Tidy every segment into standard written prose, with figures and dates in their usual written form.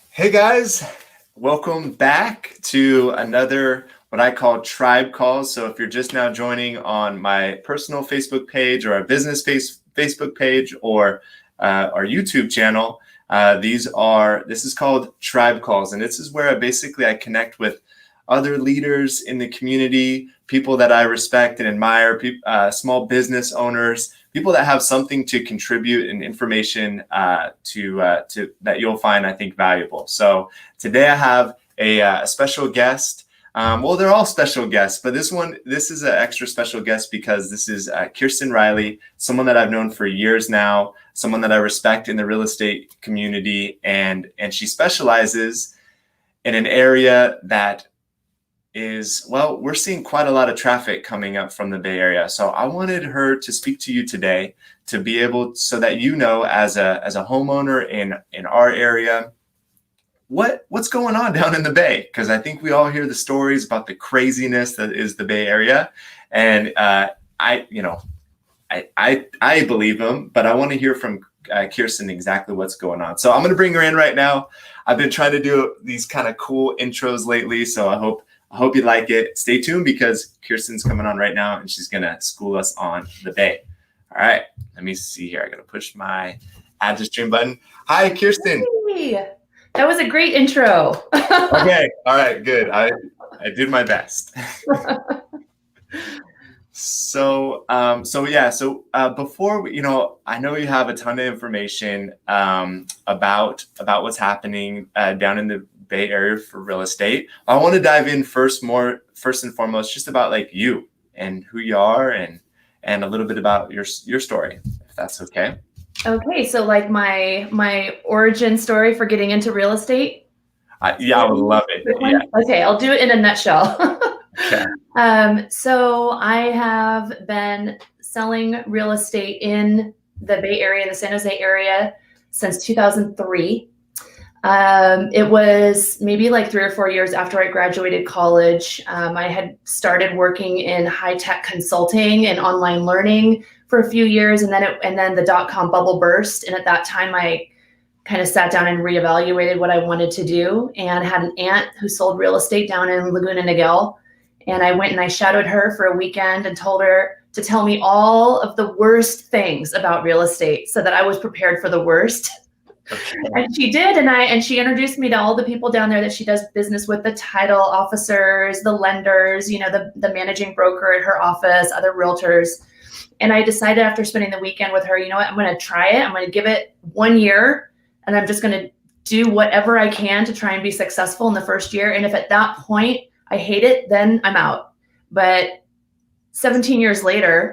Hey guys, welcome back to another what I call tribe calls. So if you're just now joining on my personal Facebook page or a business Facebook page or our YouTube channel, this is called tribe calls, and this is where I connect with other leaders in the community, people that I respect and admire, small business owners, people that have something to contribute and information to that you'll find, I think, valuable. So today I have a special guest. Well, they're all special guests, but this is an extra special guest because this is Kirsten Riley, someone that I've known for years now, someone that I respect in the real estate community, and she specializes in an area that we're seeing quite a lot of traffic coming up from the Bay Area. So I wanted her to speak to you today to be able, so that you know, as a homeowner in our area, what's going on down in the Bay, because I think we all hear the stories about the craziness that is the Bay Area, and I believe them, but I want to hear from Kirsten exactly what's going on. So I'm going to bring her in right now. I've been trying to do these kind of cool intros lately, so I hope you like it. Stay tuned because Kirsten's coming on right now and she's going to school us on the Bay. All right, let me see here. I got to push my add to stream button. Hi, Kirsten. Hey, that was a great intro. Okay, all right, good. I did my best. So before we, I know you have a ton of information about what's happening down in the Bay Area for real estate. I want to dive in first and foremost, just about like you and who you are and a little bit about your story, if that's okay. Okay, so like my origin story for getting into real estate. Yeah, I would love it. Yeah. Okay, I'll do it in a nutshell. Okay. So I have been selling real estate in the Bay Area, the San Jose area, since 2003. It was maybe like 3 or 4 years after I graduated college. I had started working in high-tech consulting and online learning for a few years, and then the dot-com bubble burst. And at that time, I kind of sat down and reevaluated what I wanted to do, and had an aunt who sold real estate down in Laguna Niguel. And I went and I shadowed her for a weekend and told her to tell me all of the worst things about real estate so that I was prepared for the worst. Okay. And she did, and she introduced me to all the people down there that she does business with, the title officers, the lenders, the managing broker at her office, other realtors. And I decided after spending the weekend with her, you know what, I'm going to try it. I'm going to give it 1 year, and I'm just going to do whatever I can to try and be successful in the first year. And if at that point I hate it, then I'm out. But 17 years later,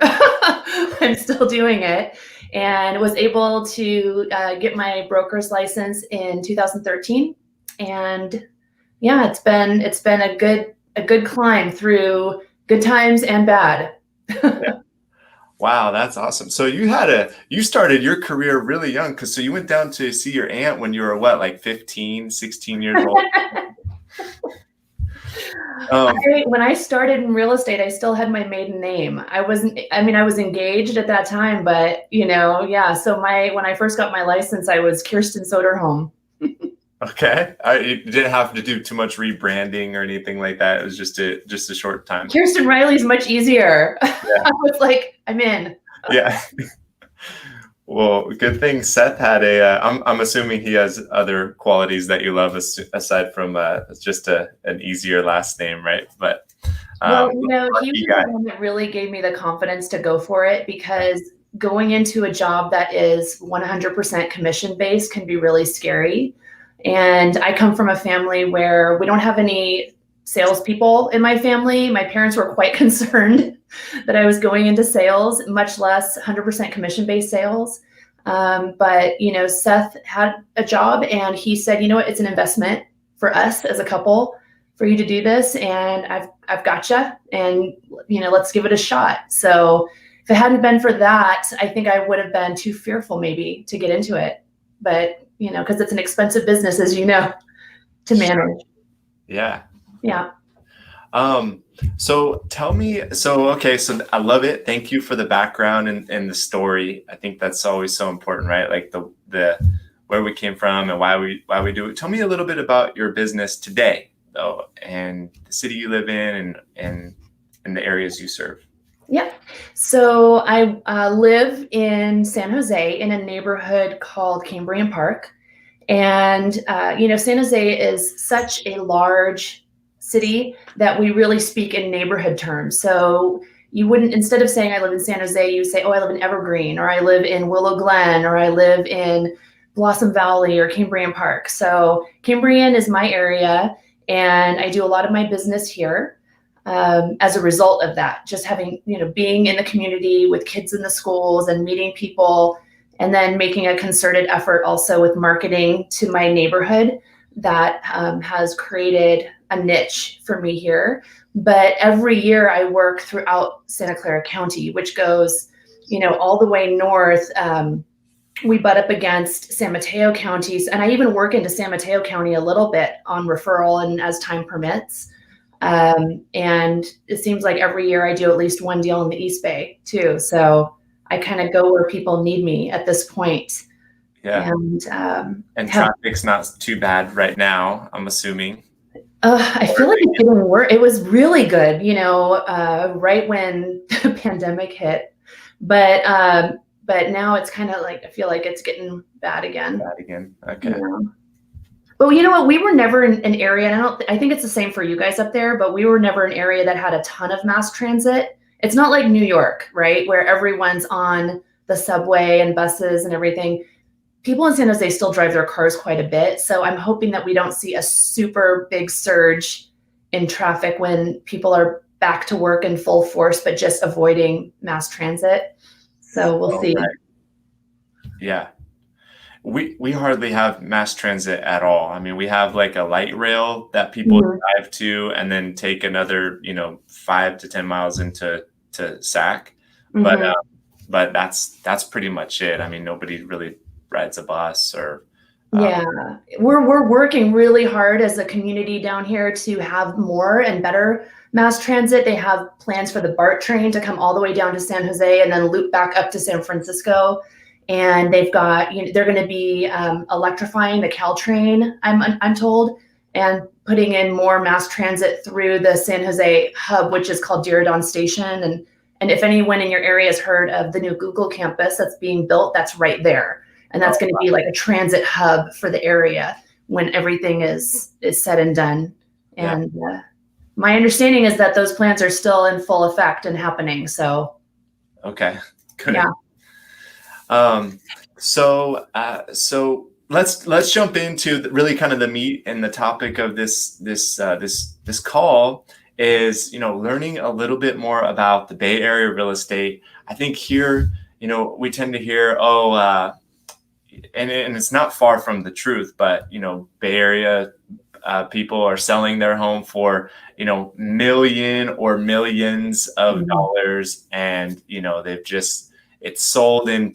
I'm still doing it, and was able to get my broker's license in 2013. And yeah, it's been a good climb through good times and bad. Yeah. Wow, that's awesome. So you started your career really young, so you went down to see your aunt when you were what, like 15, 16 years old? When I started in real estate, I still had my maiden name. I was engaged at that time, but yeah. So when I first got my license, I was Kirsten Soderholm. Okay. You didn't have to do too much rebranding or anything like that. It was just a short time. Kirsten Riley's much easier. Yeah. I was like, I'm in. Yeah. Well, good thing Seth had I'm assuming he has other qualities that you love aside from just an easier last name, right? But he was the one that really gave me the confidence to go for it, because going into a job that is 100% commission-based can be really scary. And I come from a family where we don't have any salespeople in my family. My parents were quite concerned that I was going into sales, much less 100% commission-based sales. But Seth had a job, and he said, you know what, it's an investment for us as a couple for you to do this, and I've gotcha, and let's give it a shot. So if it hadn't been for that, I think I would have been too fearful maybe to get into it. But because it's an expensive business, as you know, to manage. Yeah. Yeah. So tell me, so I love it. Thank you for the background and the story. I think that's always so important, right? Like the where we came from and why we do it. Tell me a little bit about your business today, though, and the city you live in and the areas you serve. Yeah. So I live in San Jose in a neighborhood called Cambrian Park. And, San Jose is such a large city that we really speak in neighborhood terms. So you wouldn't, instead of saying I live in San Jose, you say, oh, I live in Evergreen, or I live in Willow Glen, or I live in Blossom Valley or Cambrian Park. So Cambrian is my area, and I do a lot of my business here. As a result of that, just having, being in the community with kids in the schools and meeting people, and then making a concerted effort also with marketing to my neighborhood that has created a niche for me here. But every year I work throughout Santa Clara County, which goes, all the way north. We butt up against San Mateo counties, and I even work into San Mateo County a little bit on referral and as time permits. And it seems like every year I do at least one deal in the East Bay too. So I kind of go where people need me at this point. Yeah. And traffic's not too bad right now, I'm assuming. I feel like it's getting worse. It was really good, right when the pandemic hit. But now it's kind of like, I feel like it's getting bad again. Okay. Yeah. But you know what? We were never in an area, and I think it's the same for you guys up there, but we were never an area that had a ton of mass transit. It's not like New York, right? Where everyone's on the subway and buses and everything. People in San Jose still drive their cars quite a bit. So I'm hoping that we don't see a super big surge in traffic when people are back to work in full force, but just avoiding mass transit. So we'll see. Right. Yeah. We hardly have mass transit at all. I mean, we have like a light rail that people drive to and then take another, 5 to 10 miles into Sac. But that's pretty much it. I mean, nobody really rides a bus or. Yeah, we're working really hard as a community down here to have more and better mass transit. They have plans for the BART train to come all the way down to San Jose and then loop back up to San Francisco. And they've got, they're going to be electrifying the Caltrain, I'm told, and putting in more mass transit through the San Jose hub, which is called Diridon Station. And if anyone in your area has heard of the new Google campus that's being built, that's right there. And that's going to be like a transit hub for the area when everything is said and done. And my understanding is that those plans are still in full effect and happening. So. Okay, good. Yeah. So let's jump into really kind of the meat and the topic of this call is, learning a little bit more about the Bay Area real estate. I think here, we tend to hear, and it's not far from the truth, but, Bay Area people are selling their home for, million or millions of dollars. And, it's sold in,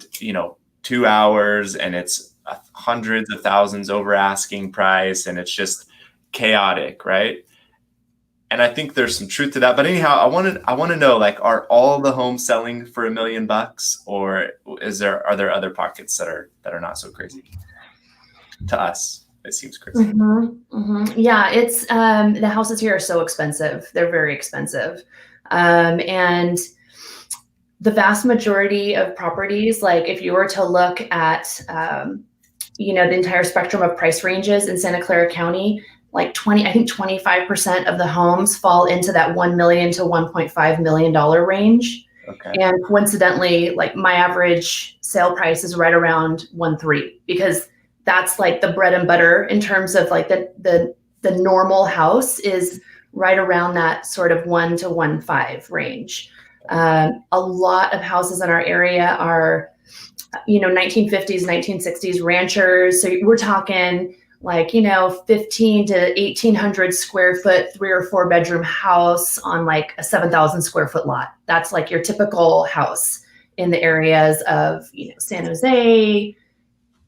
2 hours, and it's hundreds of thousands over asking price, and it's just chaotic, right? And I think there's some truth to that. But anyhow, I want to know, like, are all the homes selling for $1 million, or are there other pockets that are not so crazy? To us, it seems crazy. Yeah, it's the houses here are so expensive. They're very expensive, and the vast majority of properties, like if you were to look at, the entire spectrum of price ranges in Santa Clara County, like 25% of the homes fall into that $1 million to $1.5 million range. Okay. And coincidentally, like my average sale price is right around 1.3, because that's like the bread and butter in terms of like the normal house is right around that sort of 1 to 1.5 range. A lot of houses in our area are, 1950s, 1960s ranchers. So we're talking like, 15 to 1800 square foot, 3 or 4 bedroom house on like a 7,000 square foot lot. That's like your typical house in the areas of, San Jose,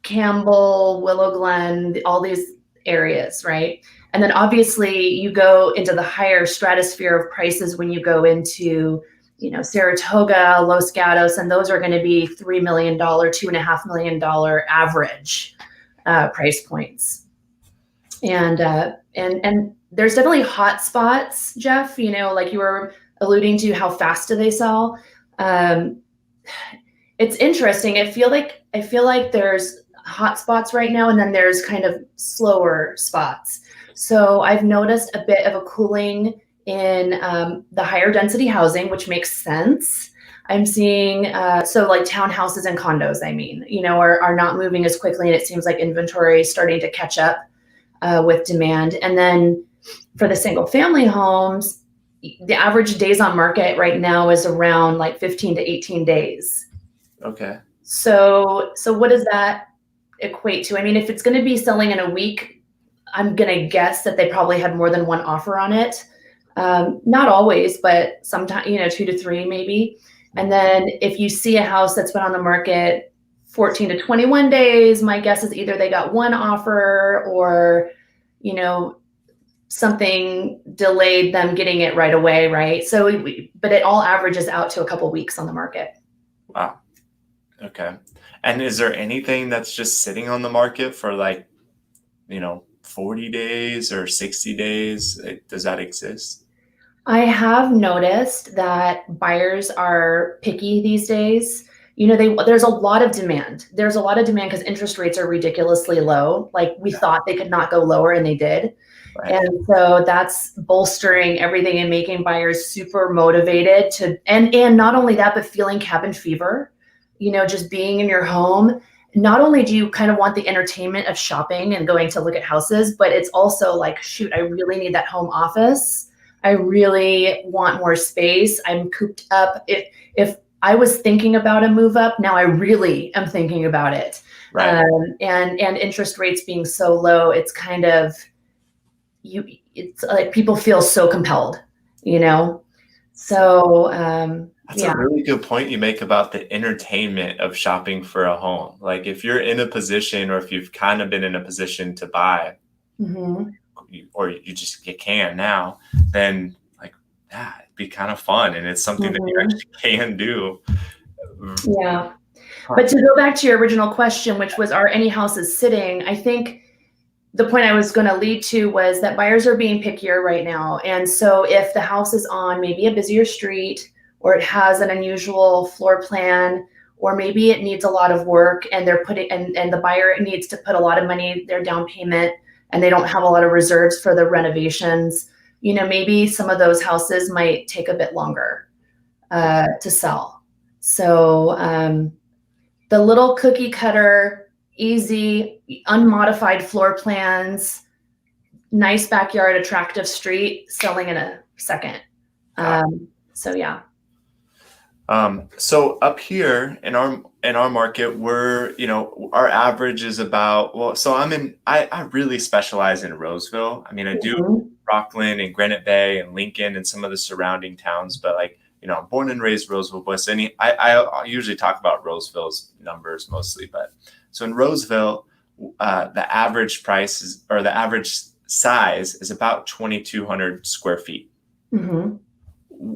Campbell, Willow Glen, all these areas, right? And then obviously you go into the higher stratosphere of prices when you go into Saratoga, Los Gatos, and those are going to be $3 million, $2.5 million average. price points. And there's definitely hot spots, Jeff, like you were alluding to, how fast do they sell? It's interesting. I feel like there's hot spots right now, and then there's kind of slower spots. So I've noticed a bit of a cooling in the higher density housing, which makes sense. I'm seeing, so like townhouses and condos, are not moving as quickly, and it seems like inventory is starting to catch up with demand. And then for the single family homes, the average days on market right now is around like 15 to 18 days. Okay. So what does that equate to? I mean, if it's going to be selling in a week, I'm going to guess that they probably had more than one offer on it. Not always, but sometimes, 2 to 3 maybe. And then if you see a house that's been on the market 14 to 21 days, my guess is either they got one offer or, something delayed them getting it right away, right? So, but it all averages out to a couple weeks on the market. Wow. Okay. And is there anything that's just sitting on the market for 40 days or 60 days? Does that exist? I have noticed that buyers are picky these days. There's a lot of demand. There's a lot of demand because interest rates are ridiculously low. Like we thought they could not go lower, and they did. Right. And so that's bolstering everything and making buyers super motivated and not only that, but feeling cabin fever, just being in your home. Not only do you kind of want the entertainment of shopping and going to look at houses, but it's also like, shoot, I really need that home office. I really want more space. I'm cooped up. If I was thinking about a move up, now I really am thinking about it. Right. And interest rates being so low, it's kind of, it's like people feel so compelled, So that's a really good point you make about the entertainment of shopping for a home. Like if you're in a position, or if you've kind of been in a position to buy, or you can now, then it'd be kind of fun, and it's something that you actually can do. Yeah. But to go back to your original question, which was, are any houses sitting? I think the point I was going to lead to was that buyers are being pickier right now. And so if the house is on maybe a busier street, or it has an unusual floor plan, or maybe it needs a lot of work, and and the buyer needs to put a lot of money, their down payment, and they don't have a lot of reserves for the renovations, maybe some of those houses might take a bit longer to sell. So the little cookie cutter, easy, unmodified floor plans, nice backyard, attractive street, selling in a second. So yeah. So up here in our market, we're, our average is about, so I really specialize in Roseville. I mean, I do Rockland and Granite Bay and Lincoln and some of the surrounding towns, but I'm born and raised Roseville, but I usually talk about Roseville's numbers mostly, but so in Roseville, the average price is, or the average size is about 2,200 square feet. Mm-hmm.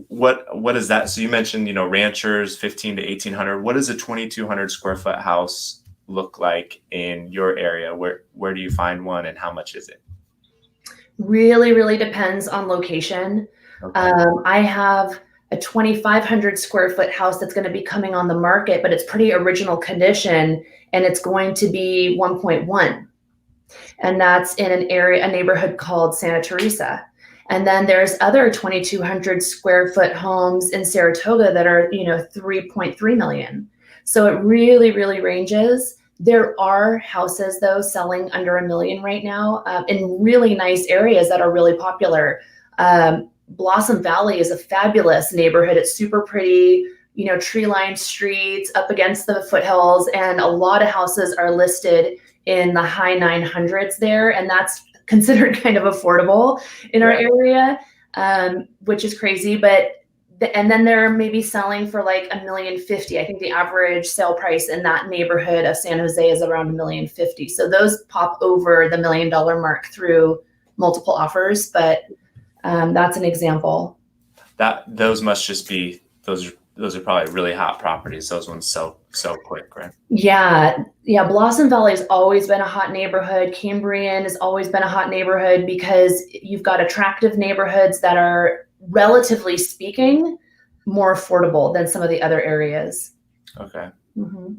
What is that? So you mentioned, ranchers, 15 to 1,800. What does a 2,200 square foot house look like in your area? Where do you find one, and how much is it? Really, really depends on location. Okay. I have a 2,500 square foot house that's going to be coming on the market, but it's pretty original condition, and it's going to be 1.1. And that's in a neighborhood called Santa Teresa. And then there's other 2,200 square foot homes in Saratoga that are, 3.3 million. So it really, really ranges. There are houses though selling under $1 million right now in really nice areas that are really popular. Blossom Valley is a fabulous neighborhood. It's super pretty, tree-lined streets up against the foothills, and a lot of houses are listed in the high 900s there, and that's considered kind of affordable in our area, which is crazy. And then they're maybe selling for like $1,050,000. I think the average sale price in that neighborhood of San Jose is around $1,050,000. So those pop over the $1 million mark through multiple offers, but that's an example. Those must just be, those those are probably really hot properties. Those ones sell so quick, right? Yeah. Blossom Valley has always been a hot neighborhood. Cambrian has always been a hot neighborhood because you've got attractive neighborhoods that are, relatively speaking, more affordable than some of the other areas. Okay. Mm-hmm.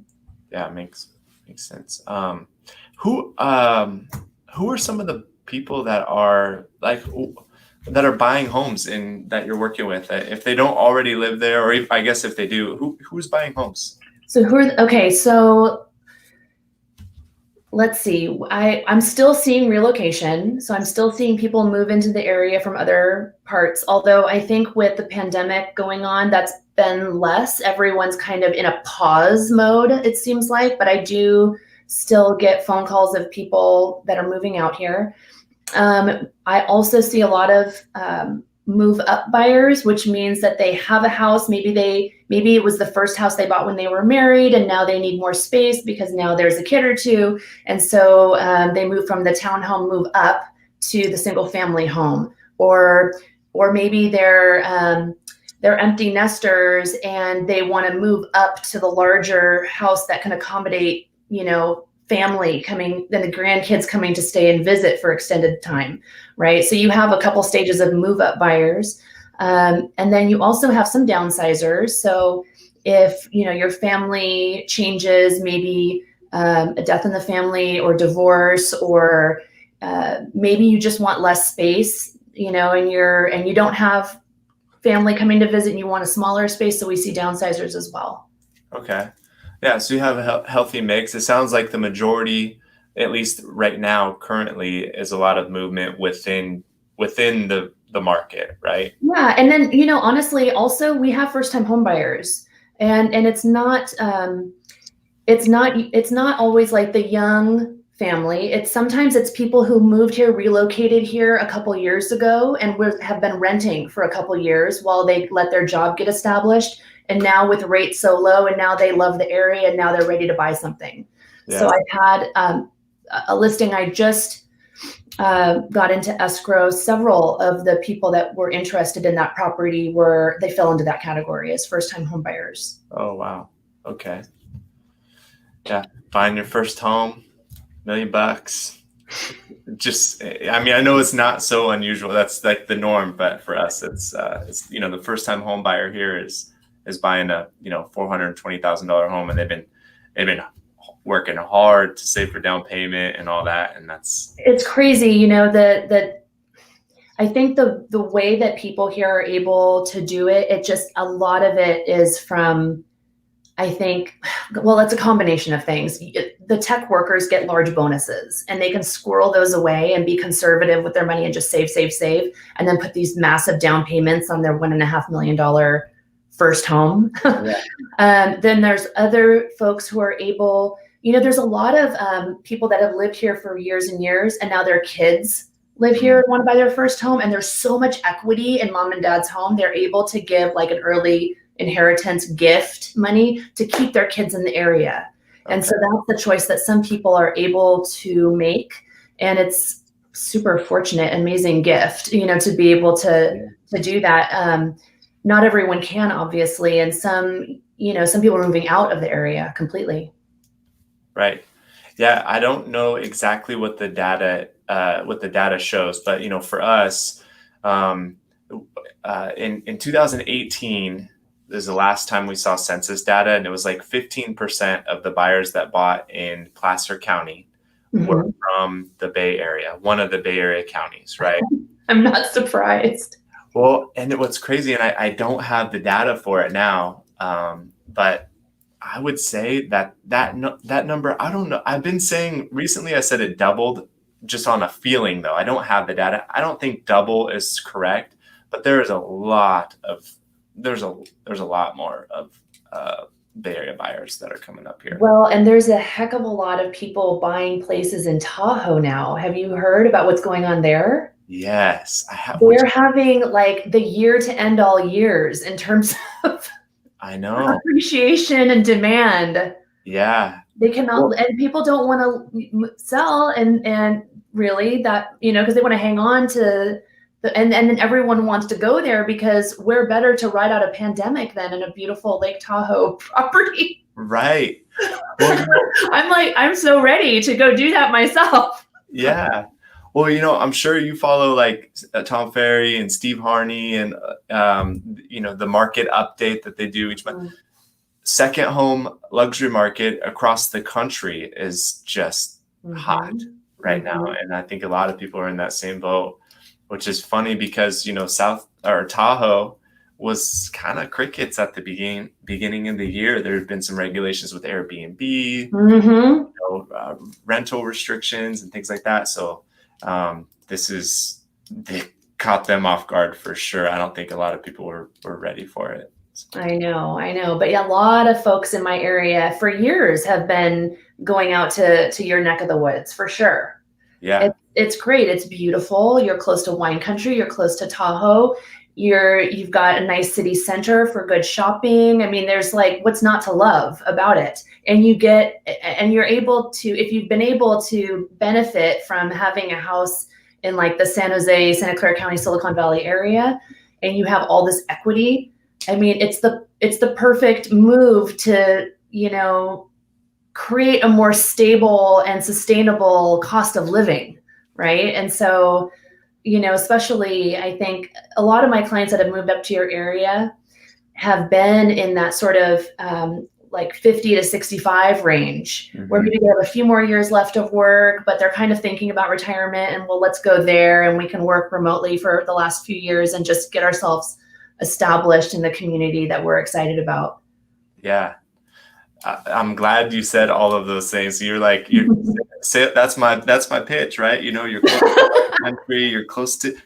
Yeah, makes sense. Who are some of the people that are buying homes in that you're working with? If they don't already live there, or I guess if they do, who's buying homes? So so let's see. I'm still seeing relocation. So I'm still seeing people move into the area from other parts. Although I think with the pandemic going on, that's been less. Everyone's kind of in a pause mode, it seems like. But I do still get phone calls of people that are moving out here. I also see a lot of move up buyers, which means that they have a house. Maybe it was the first house they bought when they were married, and now they need more space because now there's a kid or two, and so they move from the townhome, move up to the single family home, or maybe they're empty nesters and they want to move up to the larger house that can accommodate, family coming, then the grandkids coming to stay and visit for extended time, right? So you have a couple stages of move up buyers. And then you also have some downsizers. So if, your family changes, maybe a death in the family or divorce, or maybe you just want less space, and you don't have family coming to visit and you want a smaller space. So we see downsizers as well. Okay. Yeah, so you have a healthy mix. It sounds like the majority, at least right now, currently, is a lot of movement within the market, right? Yeah, and then honestly, also we have first-time home buyers, and it's not always like the young family. Sometimes it's people who moved here, relocated here a couple years ago, and have been renting for a couple years while they let their job get established. And now with rates so low, and now they love the area, and now they're ready to buy something. Yeah. So I've had a listing. I just got into escrow. Several of the people that were interested in that property they fell into that category as first-time home buyers. Oh, wow. Okay. Yeah. Buying your first home, $1 million. Just, I mean, I know it's not so unusual. That's like the norm, but for us, it's the first-time home buyer here is buying a $420,000 home, and they've been working hard to save for down payment and all that, and it's crazy. That I think the way that people here are able to do it, a lot of it is from, I think, well, it's a combination of things. The tech workers get large bonuses, and they can squirrel those away and be conservative with their money and just save, and then put these massive down payments on their $1.5 million first home. Yeah. Then there's other folks who are able, there's a lot of people that have lived here for years and years, and now their kids live here and want to buy their first home. And there's so much equity in mom and dad's home. They're able to give like an early inheritance gift money to keep their kids in the area. Okay. And so that's the choice that some people are able to make. And it's super fortunate, amazing gift, to be able to do that. Not everyone can, obviously, and some people are moving out of the area completely. Right. Yeah, I don't know exactly what the data shows, but for us, in 2018, this is the last time we saw census data, and it was like 15% of the buyers that bought in Placer County were from the Bay Area, one of the Bay Area counties, right? I'm not surprised. Well, and what's crazy, and I don't have the data for it now, but I would say that number, I don't know. I've been saying recently, I said it doubled just on a feeling, though. I don't have the data. I don't think double is correct, but there's a lot more of Bay Area buyers that are coming up here. Well, and there's a heck of a lot of people buying places in Tahoe now. Have you heard about what's going on there? Yes, I have. They're having like the year to end all years in terms of I know appreciation and demand. Yeah, they cannot, and people don't want to sell, and really that because they want to hang on to And then everyone wants to go there because we're better to ride out a pandemic than in a beautiful Lake Tahoe property. Right. Well, I'm so ready to go do that myself. yeah. Well, I'm sure you follow like Tom Ferry and Steve Harney and, the market update that they do each month. Second home luxury market across the country is just hot right now. And I think a lot of people are in that same boat, which is funny because, Tahoe was kind of crickets at the beginning of the year. There have been some regulations with Airbnb, rental restrictions and things like that. So they caught them off guard for sure. I don't think a lot of people were ready for it. I know. But yeah, a lot of folks in my area for years have been going out to your neck of the woods for sure. Yeah. It's great. It's beautiful. You're close to wine country. You're close to Tahoe. You've got a nice city center for good shopping. I mean, there's like, what's not to love about it? And you're able to, if you've been able to benefit from having a house in like the San Jose, Santa Clara County, Silicon Valley area, and you have all this equity, I mean, it's the perfect move to, create a more stable and sustainable cost of living, right? And so, especially I think a lot of my clients that have moved up to your area have been in that sort of like 50 to 65 range, where maybe they have a few more years left of work, but they're kind of thinking about retirement and, well, let's go there and we can work remotely for the last few years and just get ourselves established in the community that we're excited about. Yeah. I'm glad you said all of those things. You're like, that's my pitch, right? You're close to the country,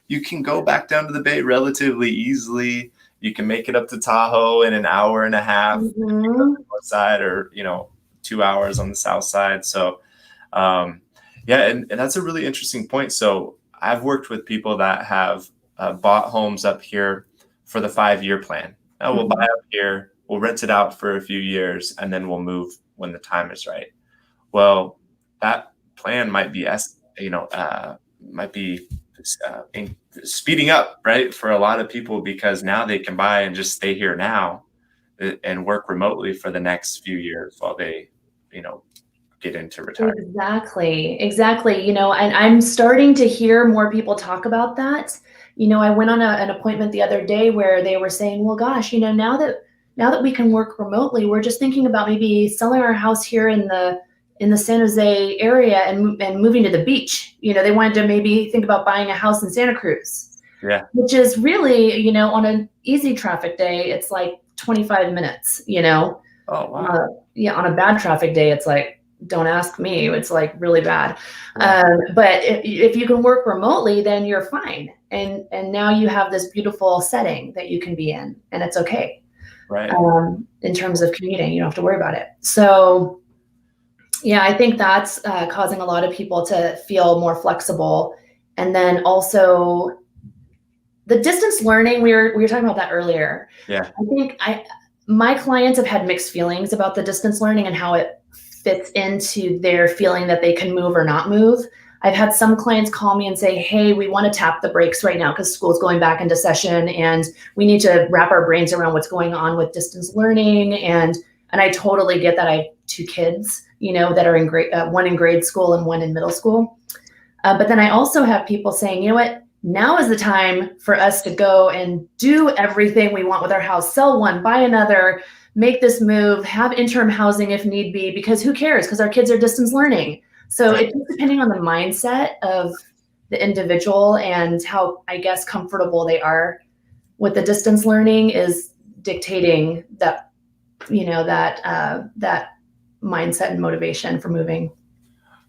you can go back down to the Bay relatively easily. You can make it up to Tahoe in an hour and a half on the north side, or 2 hours on the south side. So and that's a really interesting point. So I've worked with people that have bought homes up here for the 5-year plan. Now we'll buy up here, we'll rent it out for a few years, and then we'll move when the time is right. Well, that plan might be speeding up, right, for a lot of people, because now they can buy and just stay here now and work remotely for the next few years while they, get into retirement. Exactly. And I'm starting to hear more people talk about that. I went on an appointment the other day where they were saying, well, gosh, now that we can work remotely, we're just thinking about maybe selling our house here in the San Jose area and moving to the beach. They wanted to maybe think about buying a house in Santa Cruz. Yeah. Which is really, on an easy traffic day, it's like 25 minutes, Oh, wow. On a bad traffic day, it's like, don't ask me. It's like really bad. Yeah. But if you can work remotely, then you're fine. And now you have this beautiful setting that you can be in, and it's okay. Right. In terms of commuting, you don't have to worry about it. So yeah, I think that's causing a lot of people to feel more flexible. And then also the distance learning, we were talking about that earlier. Yeah. I think my clients have had mixed feelings about the distance learning and how it fits into their feeling that they can move or not move. I've had some clients call me and say, hey, we want to tap the brakes right now because school's going back into session and we need to wrap our brains around what's going on with distance learning. And I totally get that. I have 2 kids, that are one in grade school and one in middle school. But then I also have people saying, you know what, now is the time for us to go and do everything we want with our house, sell one, buy another, make this move, have interim housing if need be, because who cares? Because our kids are distance learning. So it's depending on the mindset of the individual and how, I guess, comfortable they are with the distance learning is dictating that, that mindset and motivation for moving.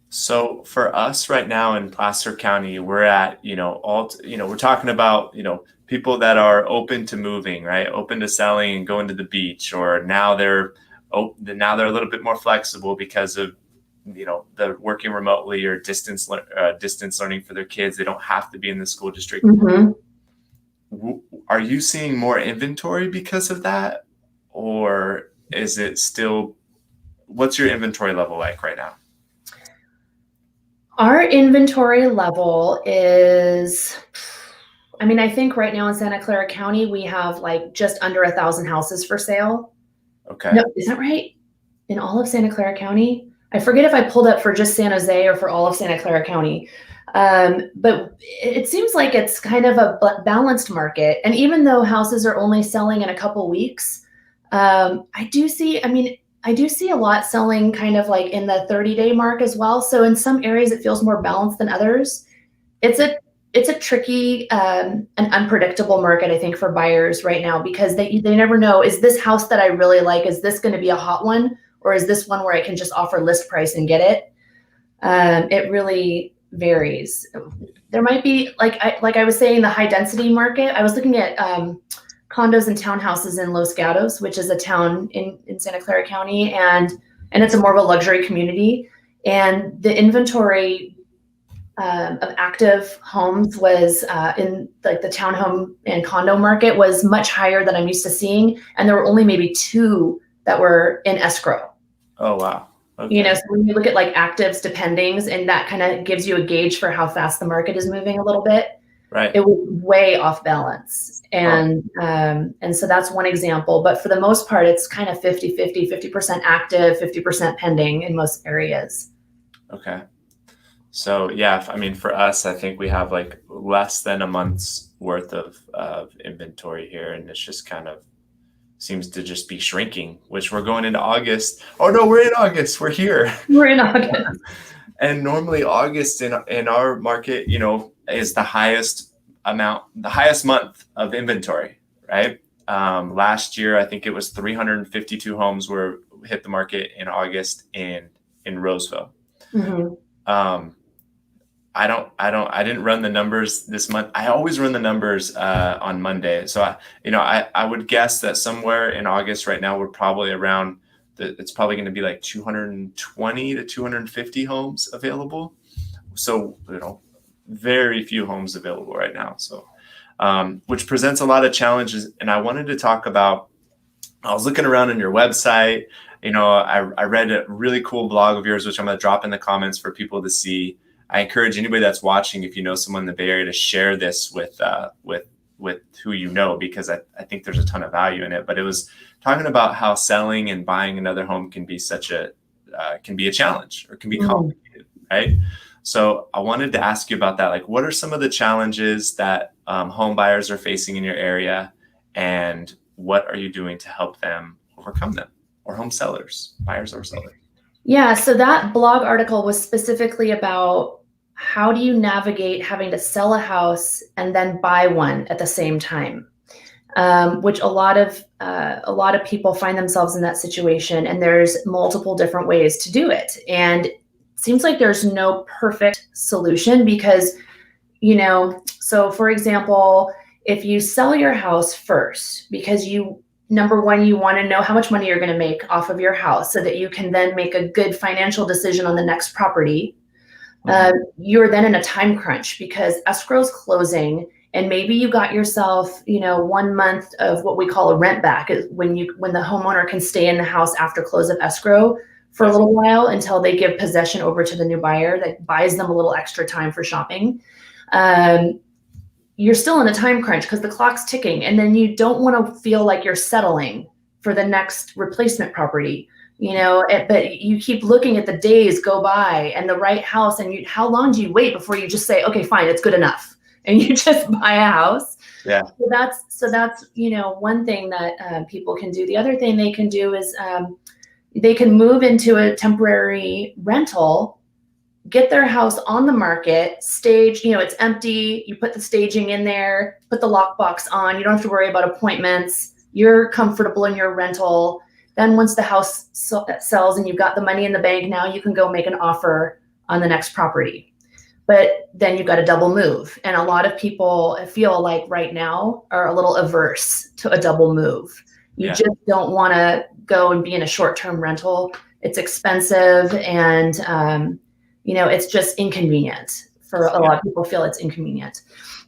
So for us right now in Placer County, we're at, we're talking about, people that are open to moving, right? Open to selling and going to the beach, or now they're a little bit more flexible because of, the working remotely or distance learning for their kids. They don't have to be in the school district. Are you seeing more inventory because of that? Or is it still, what's your inventory level like right now? Our inventory level is, I mean, I think right now in Santa Clara County, we have like just under 1,000 houses for sale. Okay. No, is that right? In all of Santa Clara County? I forget if I pulled up for just San Jose or for all of Santa Clara County. But it seems like it's kind of a balanced market. And even though houses are only selling in a couple weeks, I do see a lot selling kind of like in the 30-day mark as well. So in some areas, it feels more balanced than others. It's a tricky and unpredictable market, I think, for buyers right now, because they never know, is this house that I really like, is this going to be a hot one? Or is this one where I can just offer list price and get it? It really varies. There might be, like I was saying, the high density market. I was looking at condos and townhouses in Los Gatos, which is a town in Santa Clara County, and it's a more of a luxury community. And the inventory of active homes was in like the townhome and condo market was much higher than I'm used to seeing, and there were only maybe 2 that were in escrow. Oh, wow. Okay. So when you look at like actives to pendings, and that kind of gives you a gauge for how fast the market is moving a little bit. Right. It was way off balance. And so that's one example. But for the most part, it's kind of 50-50, 50% active, 50% pending in most areas. Okay. So yeah, I mean, for us, I think we have like less than a month's worth of inventory here, and it's just kind of seems to just be shrinking, which we're going into August. Oh no, we're in August. We're here. We're in August. And normally August in our market, is the highest month of inventory, right? Last year, I think it was 352 homes hit the market in August in Roseville. Mm-hmm. I didn't run the numbers this month. I always run the numbers on Monday. So I would guess that somewhere in August right now, we're probably around it's probably going to be like 220 to 250 homes available. So, very few homes available right now. So, which presents a lot of challenges. And I wanted to talk about, I was looking around on your website, I read a really cool blog of yours, which I'm going to drop in the comments for people to see. I encourage anybody that's watching, if you know someone in the Bay Area, to share this with who you know, because I think there's a ton of value in it. But it was talking about how selling and buying another home can be can be a challenge, or can be complicated, right? So I wanted to ask you about that. Like, what are some of the challenges that home buyers are facing in your area, and what are you doing to help them overcome them, or home sellers, buyers or sellers? Yeah, so that blog article was specifically about how do you navigate having to sell a house and then buy one at the same time, which a lot of people find themselves in that situation, and there's multiple different ways to do it. And it seems like there's no perfect solution because, so for example, if you sell your house first because number one, you want to know how much money you're going to make off of your house so that you can then make a good financial decision on the next property. You're then in a time crunch because escrow's closing, and maybe you got yourself, 1 month of what we call a rent back, is when the homeowner can stay in the house after close of escrow for a little while until they give possession over to the new buyer. That buys them a little extra time for shopping. You're still in a time crunch because the clock's ticking, and then you don't want to feel like you're settling for the next replacement property, but you keep looking at the days go by and the right house, and how long do you wait before you just say, okay, fine, it's good enough, and you just buy a house? Yeah. So that's one thing that people can do. The other thing they can do is they can move into a temporary rental, get their house on the market, stage, it's empty. You put the staging in there, put the lockbox on. You don't have to worry about appointments. You're comfortable in your rental. Then once the house sells and you've got the money in the bank, now you can go make an offer on the next property. But then you've got a double move. And a lot of people, I feel like right now, are a little averse to a double move. You just don't want to go and be in a short-term rental. It's expensive, and it's just inconvenient. For a lot of people feel it's inconvenient.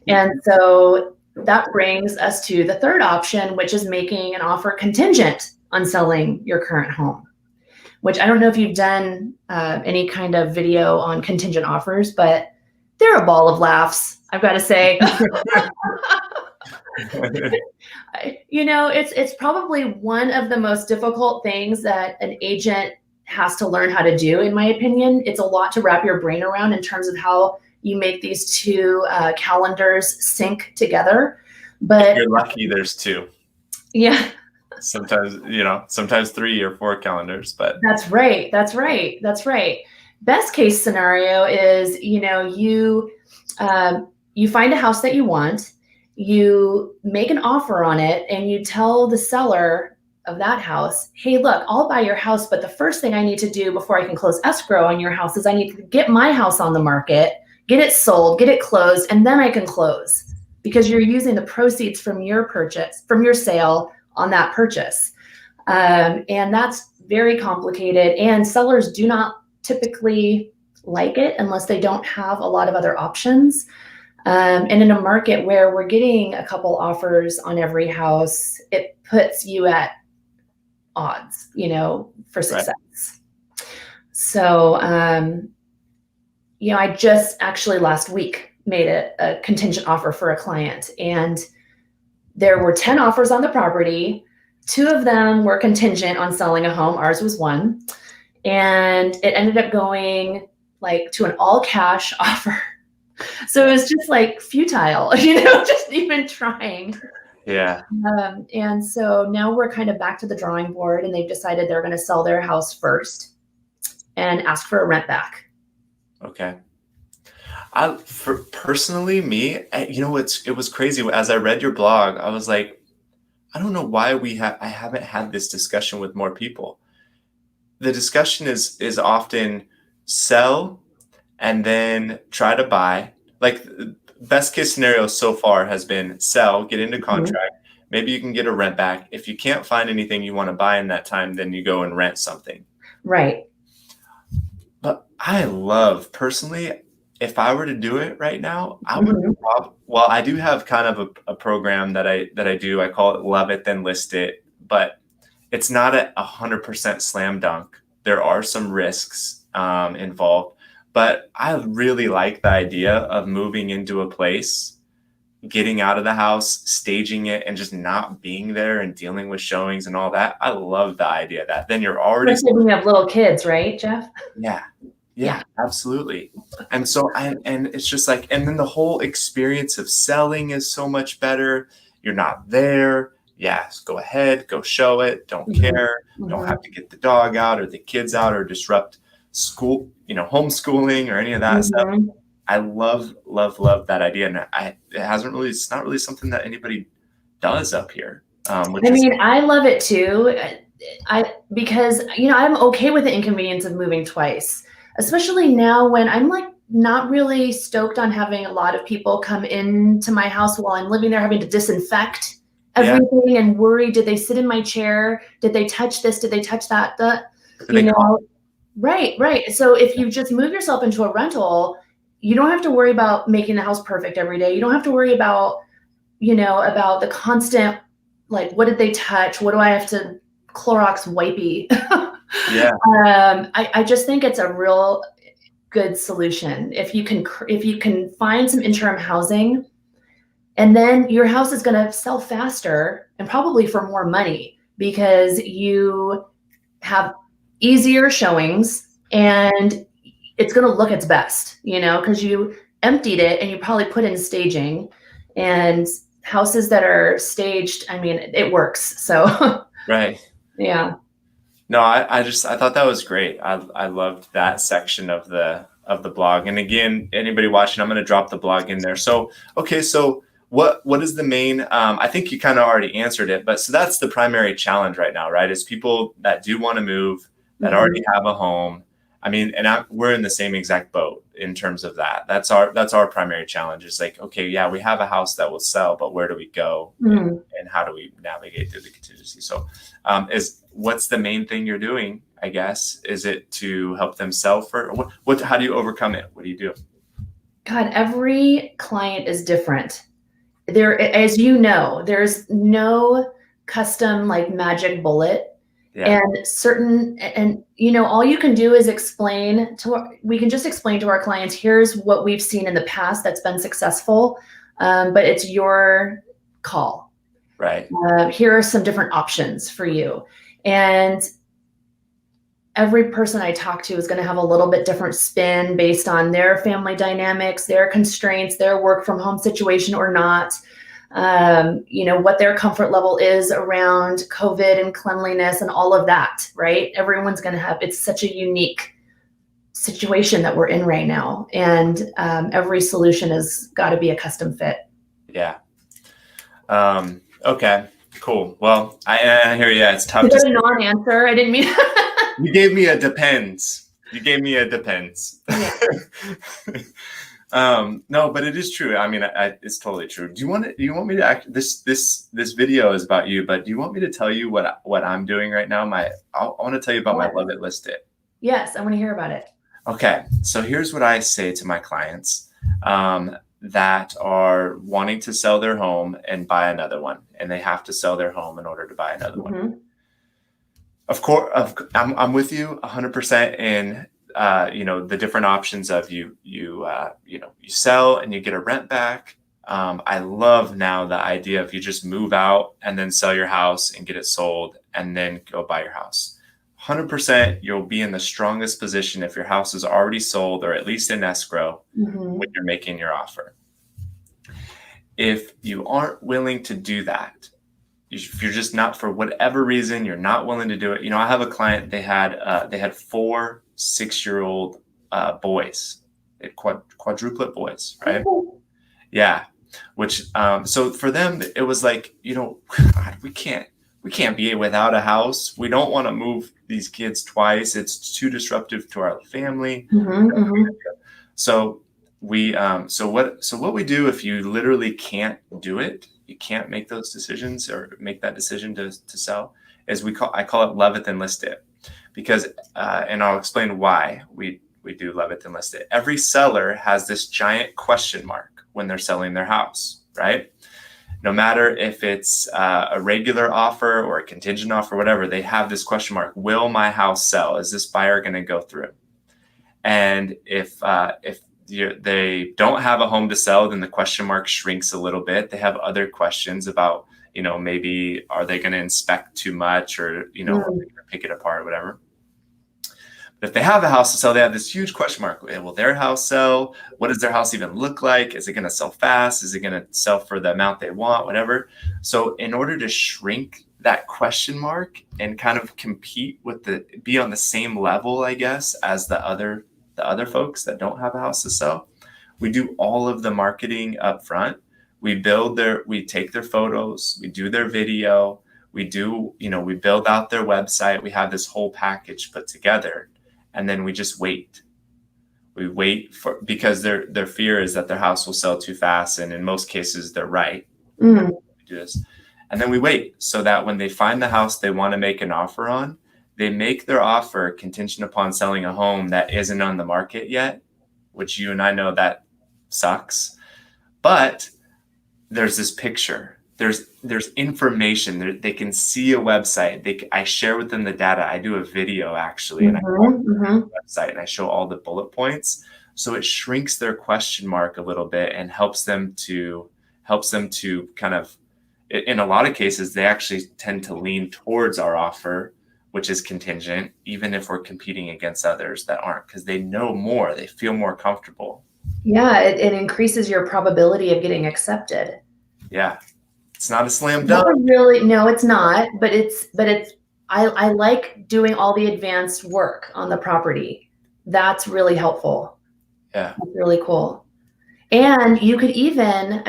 And so that brings us to the third option, which is making an offer contingent on selling your current home, which I don't know if you've done any kind of video on contingent offers, but they're a ball of laughs, I've got to say. It's probably one of the most difficult things that an agent has to learn how to do, in my opinion. It's a lot to wrap your brain around in terms of how you make these two calendars sync together. But if you're lucky, there's two. Yeah. Sometimes 3 or 4 calendars, but That's right. Best case scenario is, you find a house that you want, you make an offer on it, and you tell the seller of that house, hey, look, I'll buy your house, but the first thing I need to do before I can close escrow on your house is I need to get my house on the market, get it sold, get it closed, and then I can close, because you're using the proceeds from your sale on that purchase. And that's very complicated, and sellers do not typically like it unless they don't have a lot of other options. And in a market where we're getting a couple offers on every house, it puts you at odds, for success. Right. So, I just actually last week made a contingent offer for a client, and there were 10 offers on the property. 2 of them were contingent on selling a home. Ours was one. And it ended up going to an all cash offer. So it was just futile, just even trying. Yeah. And so now we're kind of back to the drawing board, and they've decided they're going to sell their house first and ask for a rent back. Okay. Personally, it was crazy. As I read your blog, I was like, I don't know why I haven't had this discussion with more people. The discussion is often sell and then try to buy. Best case scenario so far has been sell, get into contract. Mm-hmm. Maybe you can get a rent back. If you can't find anything you want to buy in that time, then you go and rent something. Right. But I love, personally, if I were to do it right now, I would. Well, I do have kind of a program that I do. I call it Love It Then List It, but it's not a 100% slam dunk. There are some risks involved, but I really like the idea of moving into a place, getting out of the house, staging it, and just not being there and dealing with showings and all that. I love the idea of that. Then you're already. Especially when you have little kids, right, Jeff? Yeah, absolutely. And so and it's just and then the whole experience of selling is so much better. You're not there. Yes, go ahead, go show it. Don't care. Mm-hmm. Don't have to get the dog out or the kids out or disrupt school, homeschooling or any of that stuff. I love that idea. And it's not really something that anybody does up here. I love it too. Because I'm okay with the inconvenience of moving twice. Especially now when I'm not really stoked on having a lot of people come into my house while I'm living there, having to disinfect everything and worry, did they sit in my chair? Did they touch this? Did they touch that? Right. So if you just move yourself into a rental, you don't have to worry about making the house perfect every day. You don't have to worry about, about the constant, what did they touch? What do I have to Clorox wipey? Yeah. I just think it's a real good solution. If you can find some interim housing, and then your house is going to sell faster and probably for more money because you have easier showings and it's going to look its best, because you emptied it and you probably put in staging, and houses that are staged, it works. So right. Yeah. No, I thought that was great. I loved that section of the blog. And again, anybody watching, I'm going to drop the blog in there. So, okay. So what is the main, I think you kind of already answered it, but so that's the primary challenge right now, right? Is people that do want to move, that already have a home. We're in the same exact boat in terms of that. That's our primary challenge. Is okay, yeah, we have a house that will sell, but where do we go and how do we navigate through the contingency? So, what's the main thing you're doing? I guess, is it to help them sell for what? How do you overcome it? What do you do? God, every client is different. There, as you know, there's no custom magic bullet. Yeah. And you know, all you can do is we can just explain to our clients, here's what we've seen in the past that's been successful, but it's your call. Right. Here are some different options for you. And every person I talk to is going to have a little bit different spin based on their family dynamics, their constraints, their work from home situation or not. You know, what their comfort level is around COVID and cleanliness and all of that, right? Everyone's going to have, it's such a unique situation that we're in right now. And every solution has got to be a custom fit. Yeah. Okay, cool. Well, I hear you. It's tough Is to that a non-answer? I didn't mean. You gave me a depends. Yeah. No, but it is true. I mean, it's totally true. Do you want me to act this video is about you, but do you want me to tell you what I'm doing right now? I want to tell you about my Love It List It. Yes, I want to hear about it. Okay. So here's what I say to my clients that are wanting to sell their home and buy another one, and they have to sell their home in order to buy another one. Of course, I'm with you 100% in you know, the different options of you sell and you get a rent back. I love now the idea of you just move out and then sell your house and get it sold and then go buy your house. 100% you'll be in the strongest position if your house is already sold or at least in escrow when you're making your offer. If you aren't willing to do that, if you're just not, for whatever reason, you're not willing to do it. You know, I have a client, they had 4 6-year-old boys, quadruplet boys, right? Yeah. Which, so for them, it was like, you know, God, we can't be without a house. We don't want to move these kids twice. It's too disruptive to our family. So what we do if you literally can't do it, you can't make those decisions or make that decision to sell, is I call it love it then list it, because and I'll explain why we do love it then list it. Every seller has this giant question mark when they're selling their house, right? No matter if it's a regular offer or a contingent offer, whatever, they have this question mark: will my house sell? Is this buyer going to go through? And if they don't have a home to sell, then the question mark shrinks a little bit. They have other questions about, you know, maybe are they going to inspect too much, or, you know, are they going to pick it apart or whatever. But if they have a house to sell, they have this huge question mark. Will their house sell? What does their house even look like? Is it going to sell fast? Is it going to sell for the amount they want? Whatever. So in order to shrink that question mark and kind of compete with be on the same level, I guess, as the other folks that don't have a house to sell, we do all of the marketing up front. We take their photos, we do their video, we build out their website. We have this whole package put together, and then we just wait. We wait because their fear is that their house will sell too fast, and in most cases they're right. We do this, and then we wait so that when they find the house they want to make an offer on, they make their offer contingent upon selling a home that isn't on the market yet, which you and I know that sucks. But there's this picture. There's information. They can see a website. I share with them the data. I do a video actually, and I go on the website and I show all the bullet points. So it shrinks their question mark a little bit and helps them to kind of, in a lot of cases, they actually tend to lean towards our offer, which is contingent, even if we're competing against others that aren't, because they know more, they feel more comfortable. Yeah, it increases your probability of getting accepted. Yeah, it's not a slam dunk. No, it's not. But I like doing all the advanced work on the property. That's really helpful. Yeah, that's really cool. And you could even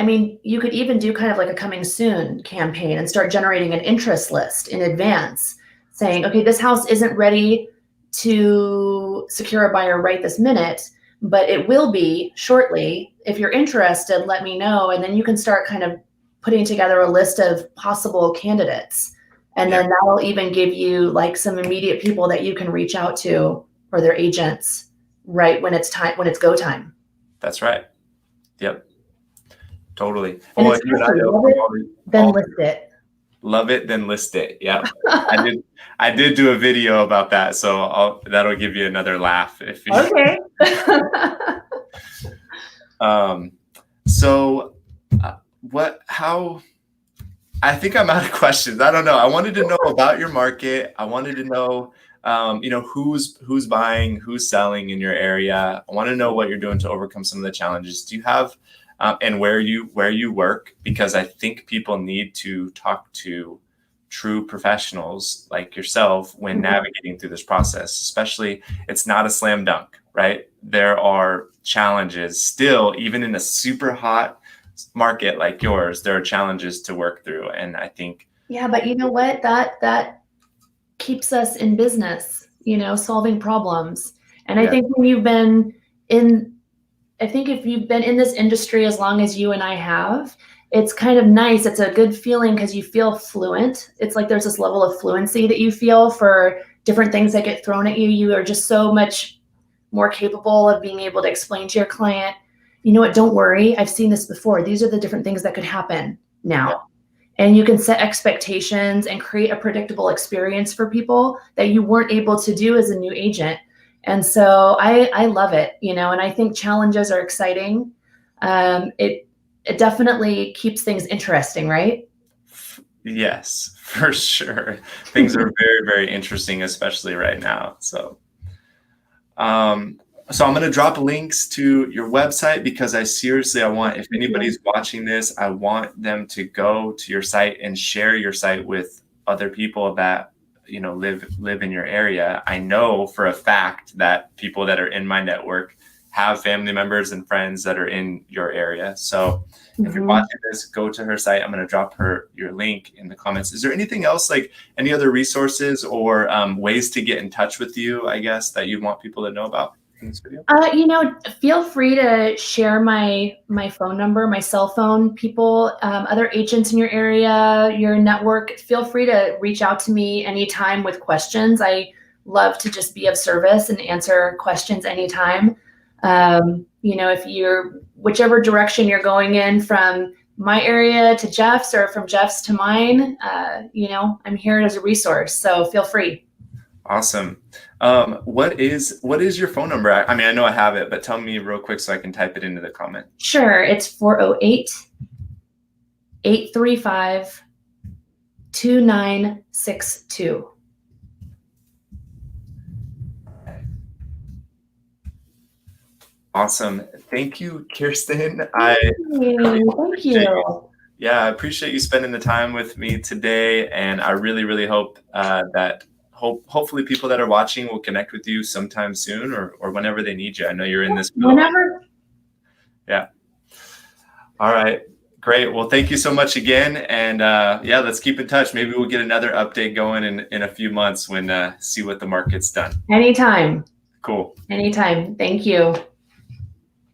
do kind of like a coming soon campaign and start generating an interest list in advance, saying, okay, this house isn't ready to secure a buyer right this minute, but it will be shortly. If you're interested, let me know. And then you can start kind of putting together a list of possible candidates. And then that'll even give you like some immediate people that you can reach out to, or their agents, right when it's go time. That's right. Yep. Totally. And then list it. love it, then list it. Yep. I did do a video about that, so that'll give you another laugh if you. Okay. So I think I'm out of questions. I don't know. I wanted to know about your market. I wanted to know, who's buying, who's selling in your area. I want to know what you're doing to overcome some of the challenges. Do you have, and where you work? Because I think people need to talk to true professionals like yourself when navigating through this process. Especially, it's not a slam dunk, right? There are challenges still, even in a super hot market like yours. There are challenges to work through, and I think but you know what, that keeps us in business, solving problems. And I think if you've been in this industry as long as you and I have, it's kind of nice. It's a good feeling because you feel fluent. It's like there's this level of fluency that you feel for different things that get thrown at you. You are just so much more capable of being able to explain to your client, you know what, don't worry, I've seen this before. These are the different things that could happen now. And you can set expectations and create a predictable experience for people that you weren't able to do as a new agent. And so I love it, and I think challenges are exciting. It definitely keeps things interesting, right? Yes, for sure. Things are very, very interesting, especially right now. So I'm going to drop links to your website because I want, if anybody's watching this, I want them to go to your site and share your site with other people that, live in your area. I know for a fact that people that are in my network have family members and friends that are in your area. So if you're watching this, go to her site. I'm going to drop your link in the comments. Is there anything else, like any other resources or ways to get in touch with you, I guess, that you want people to know about in this video? Feel free to share my phone number, my cell phone. People, other agents in your area, your network, feel free to reach out to me anytime with questions. I love to just be of service and answer questions anytime. If whichever direction you're going in, from my area to Jeff's or from Jeff's to mine, I'm here as a resource. So feel free. Awesome. What is your phone number? I mean, I know I have it, but tell me real quick so I can type it into the comment. Sure. It's 408-835-2962. Awesome. Thank you, Kirsten. Thank you. I appreciate you spending the time with me today. And I really, really hope that hopefully people that are watching will connect with you sometime soon or whenever they need you. I know you're in this building. Whenever. Yeah. All right. Great. Well, thank you so much again. And let's keep in touch. Maybe we'll get another update going in a few months when see what the market's done. Anytime. Cool. Anytime. Thank you.